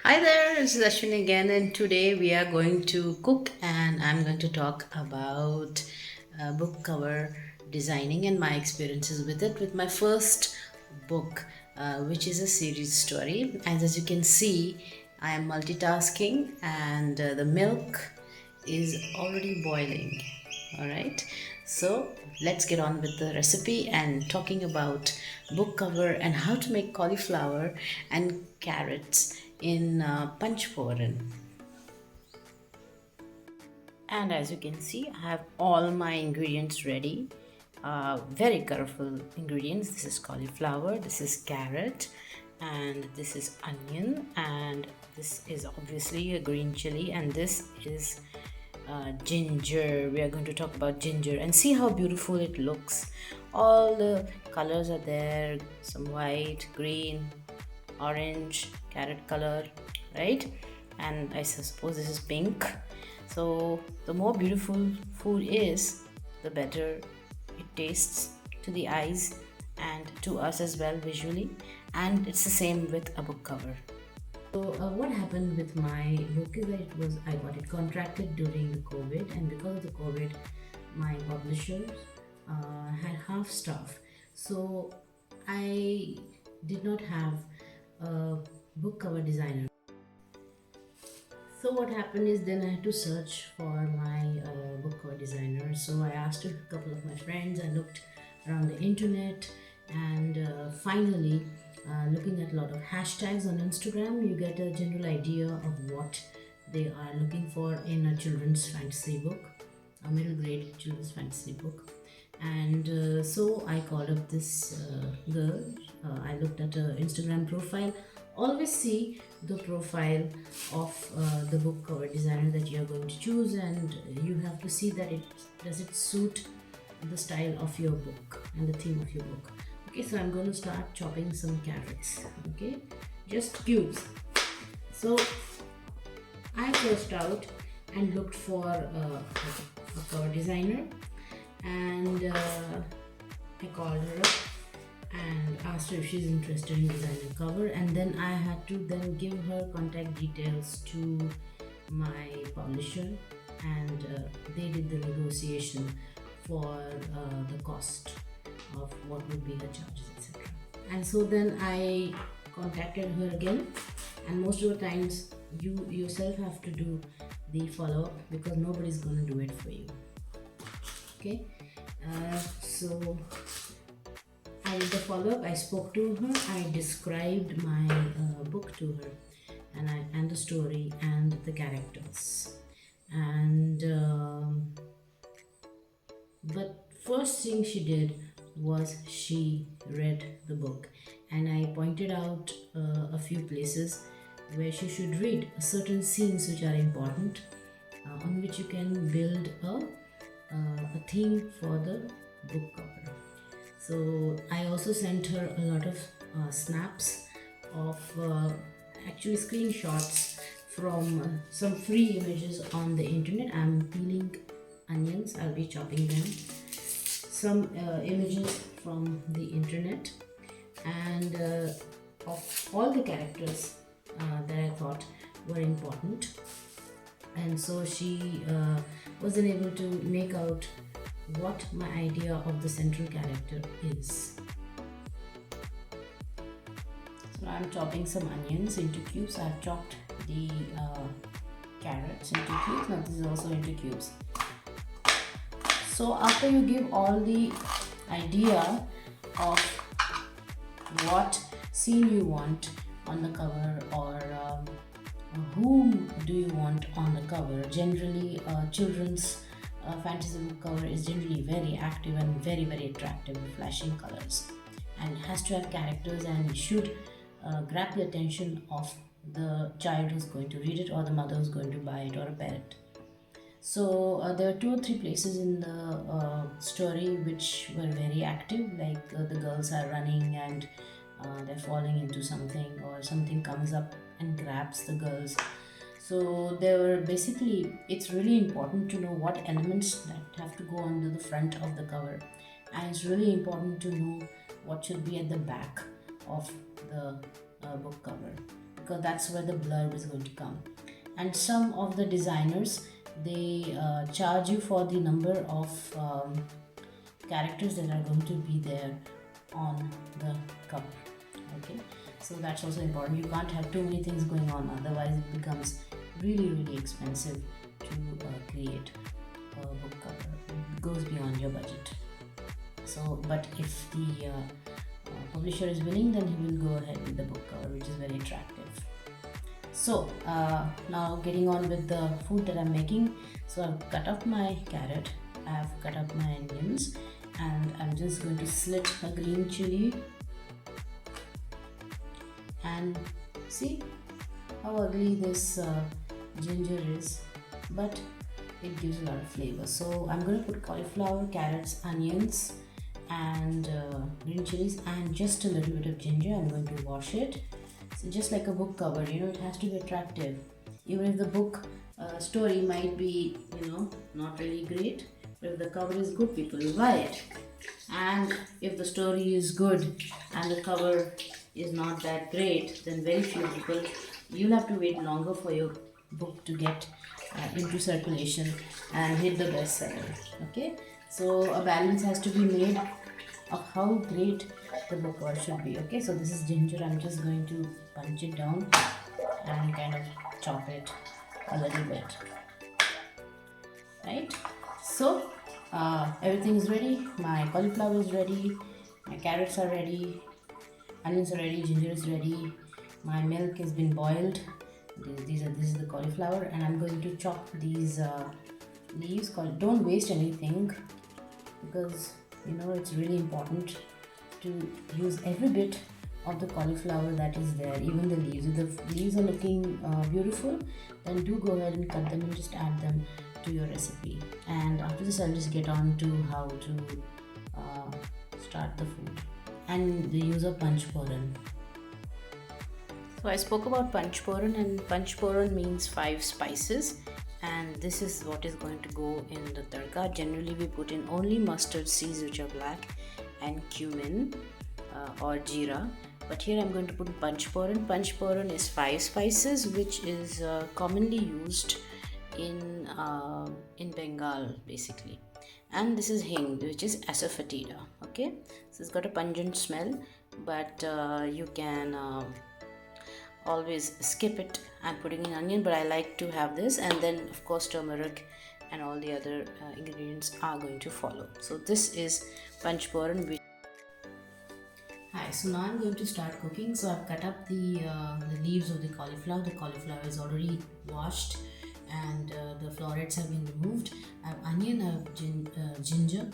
Hi there, this is Ashwini again, and today we are going to cook and I'm going to talk about book cover designing and my experiences with it with my first book, which is a series story. And as you can see, I am multitasking and the milk is already boiling. All right, so let's get on with the recipe and talking about book cover and how to make cauliflower and carrots in panchphoran. And as you can see, I have all my ingredients ready. Very colorful ingredients. This is cauliflower, this is carrot, and this is onion, and this is obviously a green chili, and this is ginger. We are going to talk about ginger and see how beautiful it looks. All the colors are there, some white, green, orange, carrot color, right? And I suppose this is pink. So the more beautiful food is, the better it tastes to the eyes and to us as well visually. And it's the same with a book cover. So what happened with my book is that I got it contracted during the COVID, and because of the COVID, my publishers had half staff. So I did not have a book cover designer. So what happened is then I had to search for my book cover designer. So I asked a couple of my friends. I looked around the internet, and finally, looking at a lot of hashtags on Instagram, you get a general idea of what they are looking for in a children's fantasy book, a middle grade children's fantasy book. And so I called up this girl. I looked at her Instagram profile. Always see the profile of the book cover designer that you are going to choose, and you have to see that it suit the style of your book and the theme of your book. Okay, so I'm going to start chopping some carrots. Okay, just cubes. So I first out and looked for a cover designer, and I called her up and asked her if she's interested in designing cover, and then I had to then give her contact details to my publisher, and they did the negotiation for the cost of what would be her charges, etc. And so then I contacted her again, and most of the times you yourself have to do the follow-up because nobody's going to do it for you. Okay, so I did the follow-up. I spoke to her. I described my book to her, and the story and the characters. And but first thing she did was she read the book, and I pointed out a few places where she should read certain scenes which are important, on which you can build a theme for the book cover. So I also sent her a lot of snaps of actually screenshots from some free images on the internet. I'm peeling onions, I'll be chopping them. Some images from the internet, and of all the characters that I thought were important. And so she was then able to make out what my idea of the central character is. So I'm chopping some onions into cubes. I've chopped the carrots into cubes. Now this is also into cubes. So after you give all the idea of what scene you want on the cover, or whom do you want on the cover, generally children's fantasy book cover is generally very active and very very attractive with flashing colors, and has to have characters and should grab the attention of the child who's going to read it, or the mother who's going to buy it, or a parent. So there are 2 or 3 places in the story which were very active, like the girls are running and they're falling into something, or something comes up and grabs the girls. So there were basically, it's really important to know what elements that have to go under the front of the cover, and it's really important to know what should be at the back of the book cover. because that's where the blurb is going to come. And some of the designers, they charge you for the number of characters that are going to be there on the cover. Okay, so that's also important. You can't have too many things going on, otherwise it becomes really expensive to create a book cover. It goes beyond your budget. So, but if the publisher is willing, then he will go ahead with the book cover, which is very attractive. So now getting on with the food that I'm making. So I've cut up my carrot, I've cut up my onions, and I'm just going to slit a green chili. And see how ugly this ginger is, but it gives a lot of flavor. So I'm going to put cauliflower, carrots, onions, and green chilies, and just a little bit of ginger. I'm going to wash it. So just like a book cover, it has to be attractive. Even if the book story might be, not really great, but if the cover is good, people will buy it. And if the story is good and the cover is not that great, then very few people, you'll have to wait longer for your book to get into circulation and hit the bestseller. Okay, so a balance has to be made of how great the book cover should be. Okay, so this is ginger. I'm just going to punch it down and kind of chop it a little bit. Right, so everything is ready. My cauliflower is ready, my carrots are ready, onions are ready, ginger is ready, my milk has been boiled. This is the cauliflower, and I'm going to chop these leaves. Don't waste anything, because it's really important to use every bit of the cauliflower that is there, even the leaves. If the leaves are looking beautiful, then do go ahead and cut them and just add them to your recipe. And after this, I'll just get on to how to start the food and the use of panchphoran. So I spoke about panchphoran, and panchphoran means 5 spices, and this is what is going to go in the tadka. Generally we put in only mustard seeds, which are black, and cumin or jeera, but here I'm going to put panchphoran. Panchphoran is 5 spices, which is commonly used in Bengal basically. And this is hing, which is asafoetida. Okay, so it's got a pungent smell, but you can always skip it and putting in onion, but I like to have this, and then of course turmeric and all the other ingredients are going to follow. So this is panchphoran. Hi, so now I'm going to start cooking. So I've cut up the leaves of the cauliflower. The cauliflower is already washed and the florets have been removed. I have onion, I have ginger,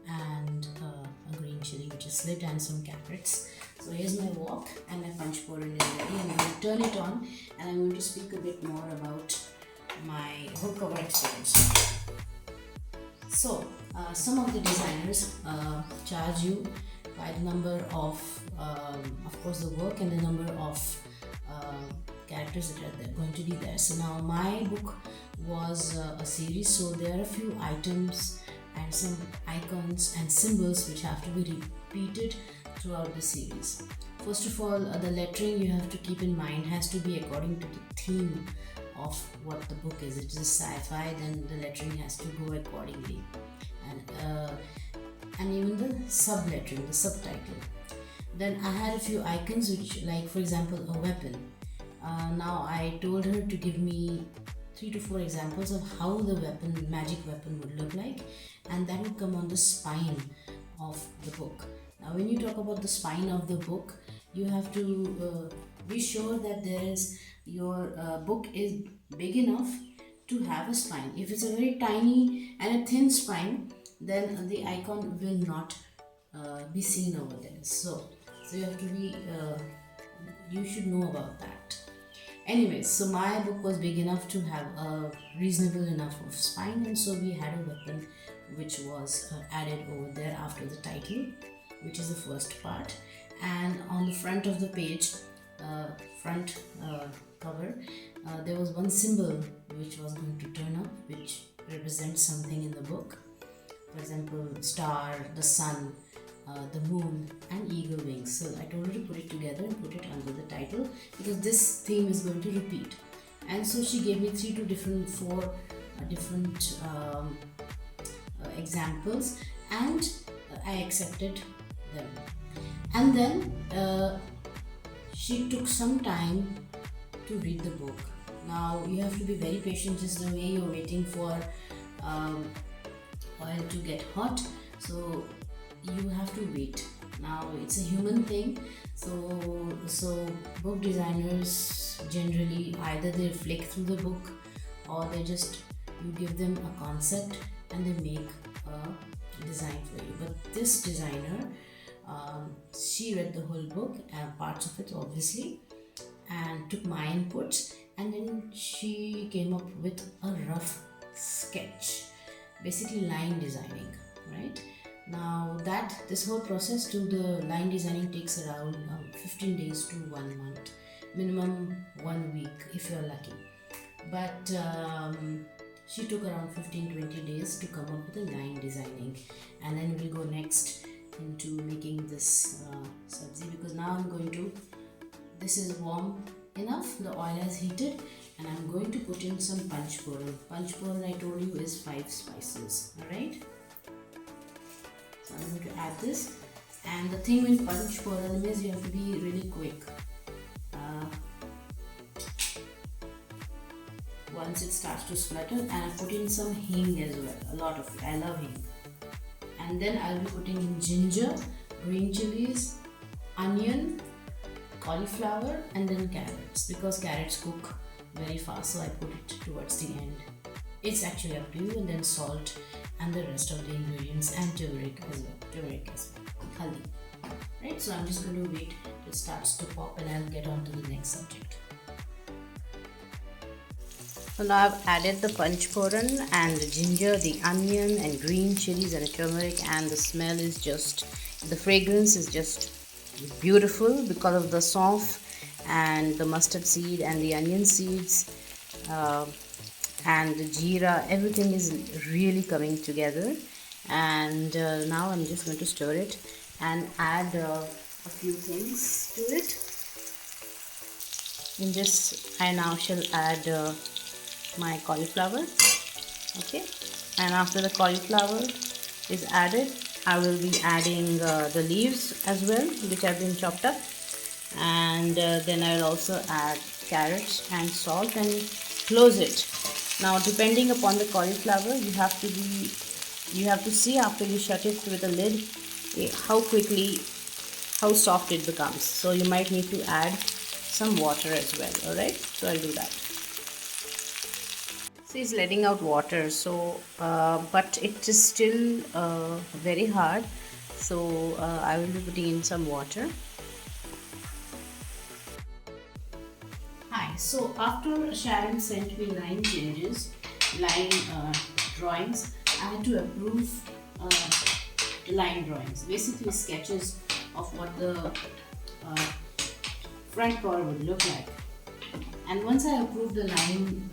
and a green chili which is slit, and some carrots. So here's my wok, and my panchphoran is ready, and I'm going to turn it on, and I'm going to speak a bit more about my book cover experience. So some of the designers charge you by the number of course the work and the number of characters that are going to be there. So now my book was a series, so there are a few items and some icons and symbols which have to be repeated throughout the series. First of all, the lettering you have to keep in mind has to be according to the theme of what the book is. If it is sci-fi, then the lettering has to go accordingly, and even the sub-lettering, the subtitle. Then I had a few icons which, like for example, a weapon. Now I told her to give me 3 to 4 examples of how the weapon, magic weapon, would look like, and that would come on the spine of the book. Now when you talk about the spine of the book, you have to be sure that your book is big enough to have a spine. If it's a very tiny and a thin spine, then the icon will not be seen over there. So you have to be you should know about that. Anyways, so my book was big enough to have a reasonable enough of spine, and so we had a weapon which was added over there after the title, which is the first part. And on the front of the page, front cover, there was one symbol which was going to turn up, which represents something in the book. For example, star, the sun, the moon and eagle wings. So I told her to put it together and put it under the title because this theme is going to repeat. And so she gave me four different examples, and I accepted them. And then she took some time to read the book. Now you have to be very patient, just the way you're waiting for oil to get hot. So you have to wait. Now it's a human thing. So book designers generally either they flick through the book, or they just, you give them a concept and they make a design for you. But this designer, she read the whole book, parts of it obviously, and took my inputs, and then she came up with a rough sketch, basically line designing, right? Now this whole process to the line designing takes around 15 days to 1 month, minimum 1 week if you're lucky. But she took around 15-20 days to come up with the line designing, and then we'll go next into making this sabzi, because now this is warm enough, the oil has heated, and I'm going to put in some panchphoran. Panchphoran, I told you, is 5 spices. Alright, so I'm going to add this, and the thing with panchphoran is you have to be really quick. Once it starts to splutter, and I put in some hing as well, a lot of it, I love hing. And then I'll be putting in ginger, green chilies, onion, cauliflower, and then carrots, because carrots cook very fast, so I put it towards the end. It's actually up to you. And then salt and the rest of the ingredients, and turmeric as well, haldi. Right, so I'm just going to wait till it starts to pop, and I'll get on to the next subject. So now I've added the panchphoran and the ginger, the onion and green chilies and the turmeric, and the smell is just, the fragrance is just beautiful because of the saunf and the mustard seed and the onion seeds and the jeera. Everything is really coming together, and now I'm just going to stir it and add a few things to it. In this, I now shall add my cauliflower. Okay, and after the cauliflower is added, I will be adding the leaves as well, which have been chopped up, and then I will also add carrots and salt and close it. Now, depending upon the cauliflower, you have to see after you shut it with a lid how soft it becomes. So you might need to add some water as well. All right, so I'll do that. See, it's letting out water, so but it is still very hard, so I will be putting in some water. Hi, so after Sharon sent me line drawings, I had to approve the line drawings, basically sketches of what the front cover would look like. And once I approved the line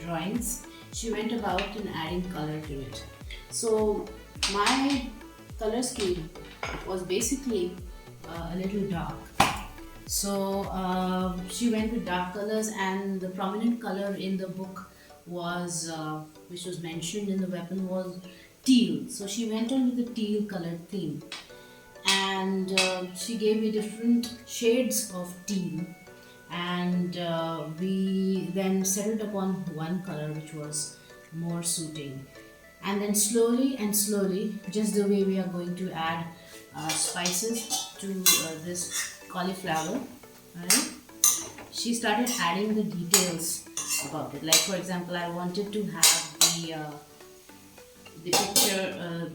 drawings, she went about in adding color to it. So my color scheme was basically a little dark. So she went with dark colors, and the prominent color in the book was, which was mentioned in the weapon, was teal. So she went on with the teal colored theme, and she gave me different shades of teal, and we then settled upon one color which was more suiting. And then slowly, just the way we are going to add spices to this cauliflower, right? She started adding the details about it. Like, for example, I wanted to have the picture,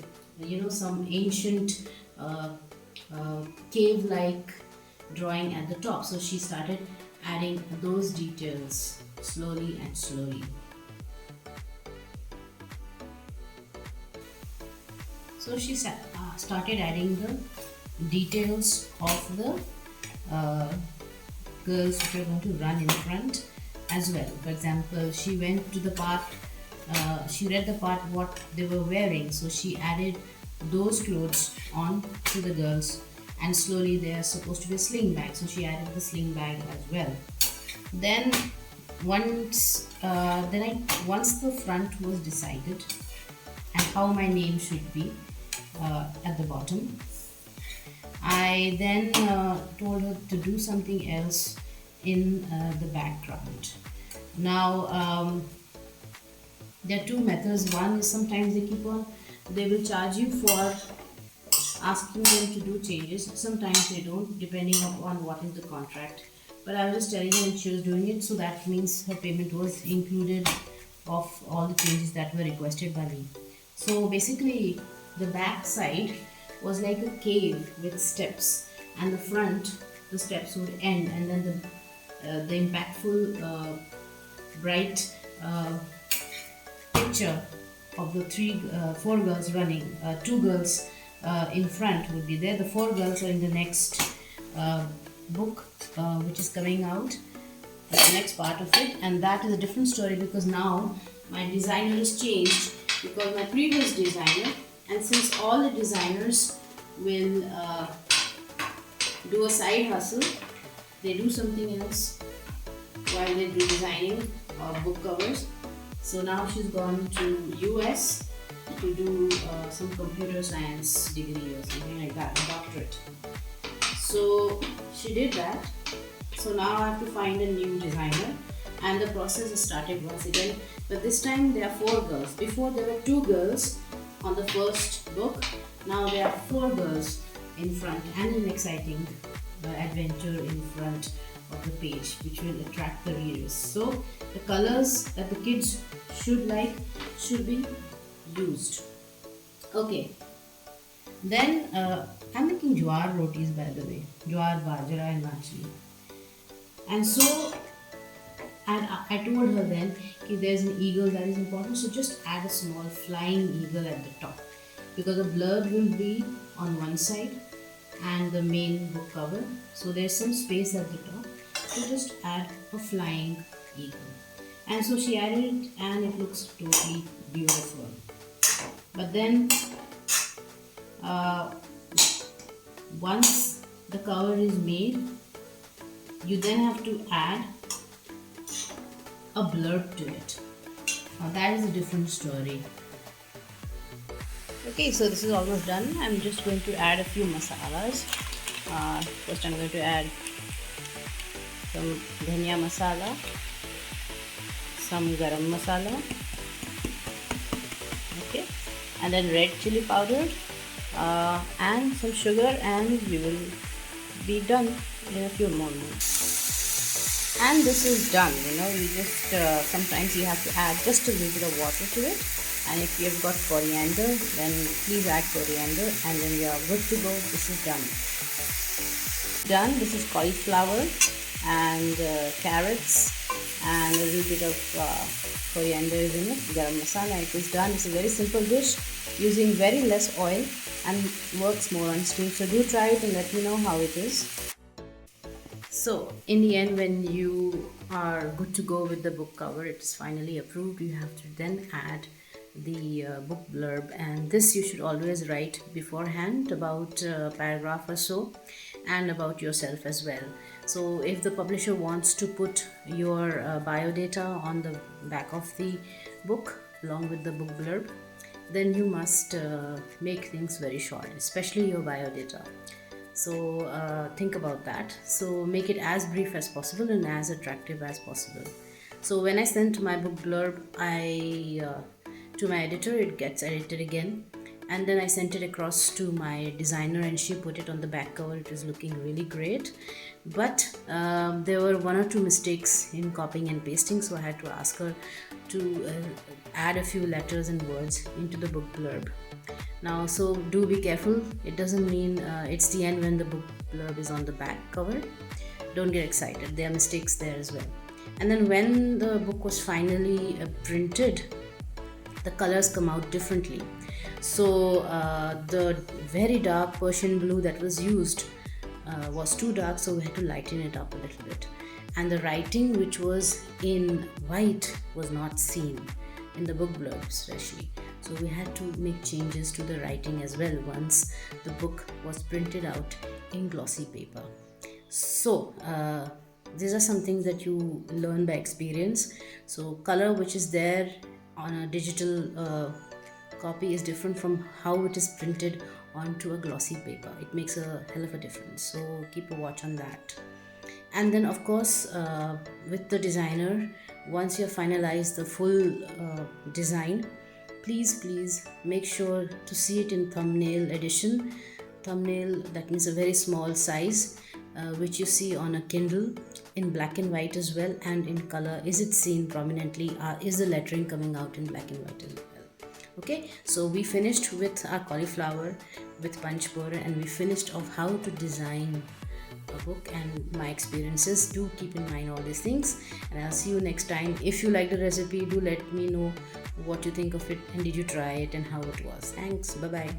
some ancient cave-like drawing at the top. So she started adding those details slowly. So she started adding the details of the girls who are going to run in front as well. For example, she went to the part, she read the part what they were wearing, so she added those clothes on to the girls, and slowly they are supposed to be a sling bag, so she added the sling bag as well. Then once the front was decided and how my name should be at the bottom, I then told her to do something else in the background. Now there are two methods. One is sometimes they will charge you for asking them to do changes. Sometimes they don't, depending upon what is the contract. But I was just telling her and she was doing it, so that means her payment was included of all the changes that were requested by me. So basically the back side was like a cave with steps, and the front, the steps would end, and then the impactful bright picture of the four girls running. Two girls in front would be there. The four girls are in the next book which is coming out, the next part of it, and that is a different story because now my designer is changed, because my previous designer, and since all the designers will do a side hustle, they do something else while they do designing book covers. So now she's gone to US to do some computer science degree or something like that, a doctorate. So she did that. So now I have to find a new designer, and the process has started once again. But this time there are four girls. Before there were two girls on the first book. Now there are four girls in front, and an exciting adventure in front of the page which will attract the readers. So the colors that the kids should like should be used. Okay. Then I'm making jowar rotis, by the way. Jowar, bajra and machli. And so I told her then if there's an eagle that is important, so just add a small flying eagle at the top, because the blurb will be on one side and the main book cover, so there's some space at the top, so just add a flying eagle. And so she added it, and it looks totally beautiful. But then once the cover is made, you then have to add a blurb to it. Now that is a different story. Okay, so this is almost done. I'm just going to add a few masalas. First I'm going to add some dhania masala, some garam masala, okay, and then red chili powder and some sugar, and we will be done in a few more minutes. And this is done. You just sometimes you have to add just a little bit of water to it, and if you've got coriander, then please add coriander, and then you are good to go. This is done. This is cauliflower and carrots and a little bit of coriander is in it, garam masala. It is done. It's a very simple dish using very less oil and works more on steam. So do try it and let me know how it is. So in the end, when you are good to go with the book cover, it is finally approved, you have to then add the book blurb, and this you should always write beforehand, about a paragraph or so, and about yourself as well. So if the publisher wants to put your biodata on the back of the book along with the book blurb, then you must make things very short, especially your biodata. So think about that. So make it as brief as possible and as attractive as possible. So when I sent my book blurb to my editor, it gets edited again, and then I sent it across to my designer and she put it on the back cover. It is looking really great, but there were one or two mistakes in copying and pasting, so I had to ask her to add a few letters and words into the book blurb. Now, so do be careful. It doesn't mean it's the end when the book blurb is on the back cover. Don't get excited. There are mistakes there as well. And then when the book was finally printed, the colors come out differently. So the very dark Persian blue that was used was too dark, so we had to lighten it up a little bit. And the writing, which was in white, was not seen in the book blurb especially. So we had to make changes to the writing as well once the book was printed out in glossy paper. So these are some things that you learn by experience. So color which is there on a digital copy is different from how it is printed onto a glossy paper. It makes a hell of a difference, so keep a watch on that. And then of course with the designer, once you have finalized the full design, please make sure to see it in thumbnail edition. Thumbnail, that means a very small size, which you see on a Kindle in black and white as well, and in color. Is it seen prominently? Is the lettering coming out in black and white as well? Okay, so we finished with our cauliflower with panchphoran, and we finished off how to design a book and my experiences. Do keep in mind all these things, and I'll see you next time. If you like the recipe, do let me know what you think of it, and did you try it and how it was. Thanks, bye bye.